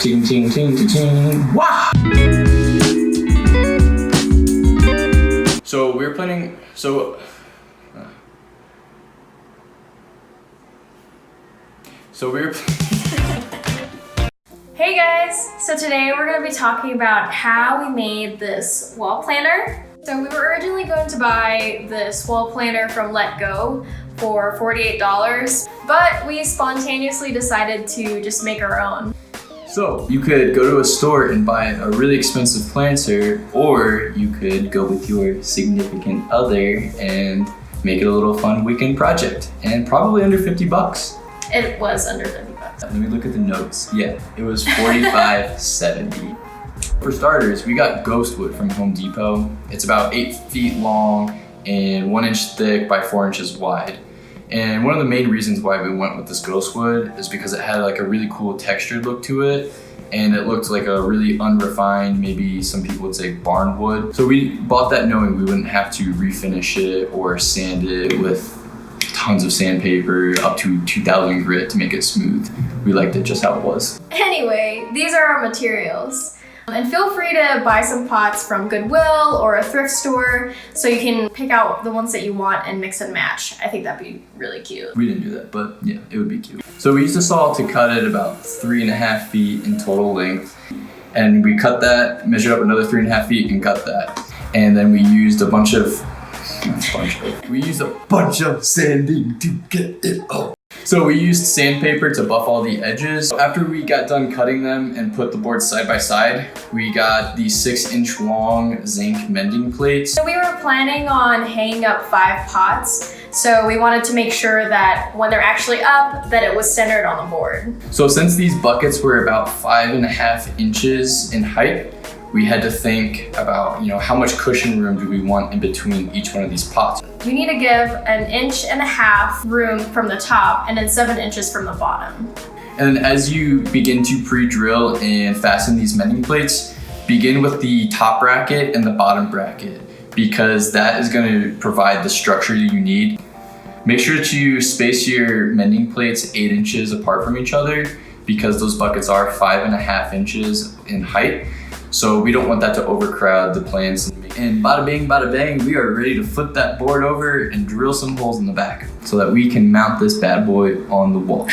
Ting, ting, ting, ting, ting. Wah! So we're planning, Hey guys! So today we're going to be talking about how we made this wall planner. So we were originally going to buy this wall planner from Let Go for $48, but we spontaneously decided to just make our own. So you could go to a store and buy a really expensive planter, or you could go with your significant other and make it a little fun weekend project, and probably under 50 bucks. It was under 50 bucks. Let me look at the notes. Yeah, it was $45.70. For starters, we got ghost wood from Home Depot. It's about 8 feet long and 1 inch thick by 4 inches wide. And one of the main reasons why we went with this ghost wood is because it had like a really cool textured look to it, and it looked like a really unrefined, maybe some people would say barn wood. So we bought that knowing we wouldn't have to refinish it or sand it with tons of sandpaper up to 2000 grit to make it smooth. We liked it just how it was. Anyway, these are our materials. And feel free to buy some pots from Goodwill or a thrift store so you can pick out the ones that you want and mix and match. I think that'd be really cute. We didn't do that, but yeah, it would be cute. So we used a saw to cut it about 3.5 feet in total length. And we cut that, measured up another 3.5 feet and cut that. And then we used a bunch of sanding to get it up. So we used sandpaper to buff all the edges. After we got done cutting them and put the boards side by side, we got these 6-inch long zinc mending plates. So we were planning on hanging up 5 pots. So we wanted to make sure that when they're actually up, that it was centered on the board. So since these buckets were about 5.5 inches in height, we had to think about, how much cushion room do we want in between each one of these pots. You need to give 1.5 inches room from the top and then 7 inches from the bottom. And as you begin to pre-drill and fasten these mending plates, begin with the top bracket and the bottom bracket, because that is going to provide the structure you need. Make sure to space your mending plates 8 inches apart from each other, because those buckets are 5.5 inches in height. So we don't want that to overcrowd the plants. And bada bing, bada bang, we are ready to flip that board over and drill some holes in the back so that we can mount this bad boy on the wall.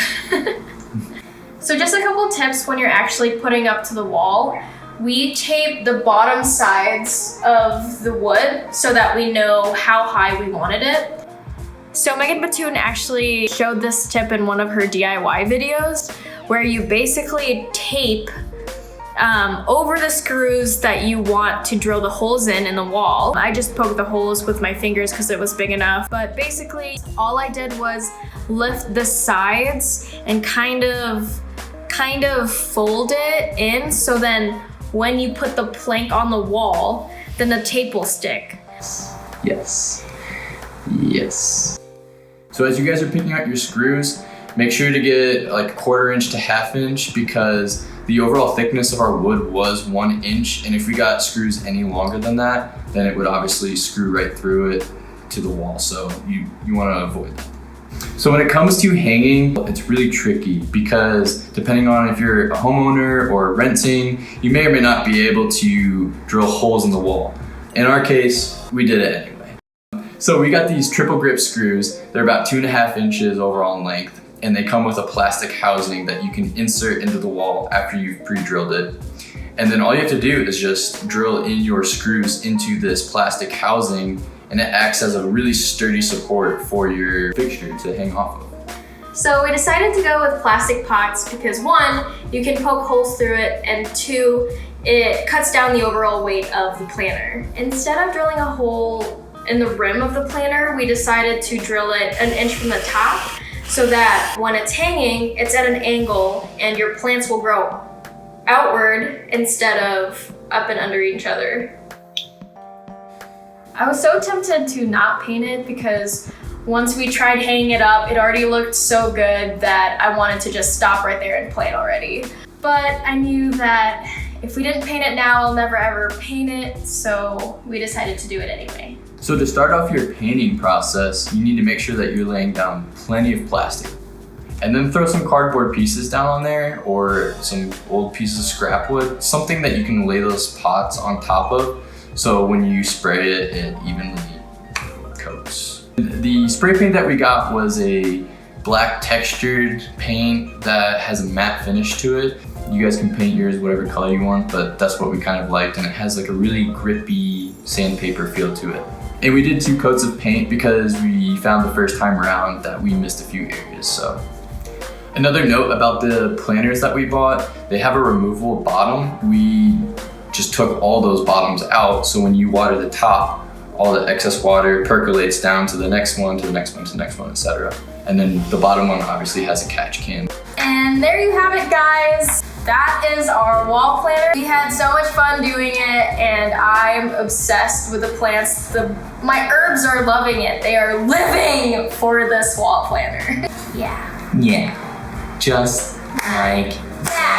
So just a couple tips when you're actually putting up to the wall. We tape the bottom sides of the wood so that we know how high we wanted it. So Megan Batoon actually showed this tip in one of her DIY videos, where you basically tape over the screws that you want to drill the holes in the wall. I just poked the holes with my fingers because it was big enough. But basically, all I did was lift the sides and kind of fold it in, so then when you put the plank on the wall, then the tape will stick. Yes. So as you guys are picking out your screws, make sure to get like 1/4 inch to 1/2 inch, because the overall thickness of our wood was 1 inch, and if we got screws any longer than that, then it would obviously screw right through it to the wall, so you want to avoid that. So when it comes to hanging, it's really tricky, because depending on if you're a homeowner or renting, you may or may not be able to drill holes in the wall. In our case, we did it anyway. So we got these triple grip screws. They're about 2.5 inches overall in length, and they come with a plastic housing that you can insert into the wall after you've pre-drilled it. And then all you have to do is just drill in your screws into this plastic housing, and it acts as a really sturdy support for your fixture to hang off of. So we decided to go with plastic pots because 1, you can poke holes through it, and 2, it cuts down the overall weight of the planner. Instead of drilling a hole in the rim of the planner, we decided to drill it 1 inch from the top, so that when it's hanging, it's at an angle and your plants will grow outward instead of up and under each other. I was so tempted to not paint it, because once we tried hanging it up, it already looked so good that I wanted to just stop right there and play it already. But I knew that if we didn't paint it now, I'll never ever paint it, so we decided to do it anyway. So to start off your painting process, you need to make sure that you're laying down plenty of plastic. And then throw some cardboard pieces down on there or some old pieces of scrap wood, something that you can lay those pots on top of so when you spray it, it evenly coats. The spray paint that we got was a black textured paint that has a matte finish to it. You guys can paint yours whatever color you want, but that's what we kind of liked, and it has like a really grippy sandpaper feel to it. And we did 2 coats of paint because we found the first time around that we missed a few areas, so. Another note about the planters that we bought, they have a removable bottom. We just took all those bottoms out, so when you water the top, all the excess water percolates down to the next one, to the next one, to the next one, etc. And then the bottom one obviously has a catch can. And there you have it, guys. That is our wall planter. We had so much fun doing it, and I'm obsessed with the plants. My herbs are loving it. They are living for this wall planter. Yeah. Yeah. Just like that.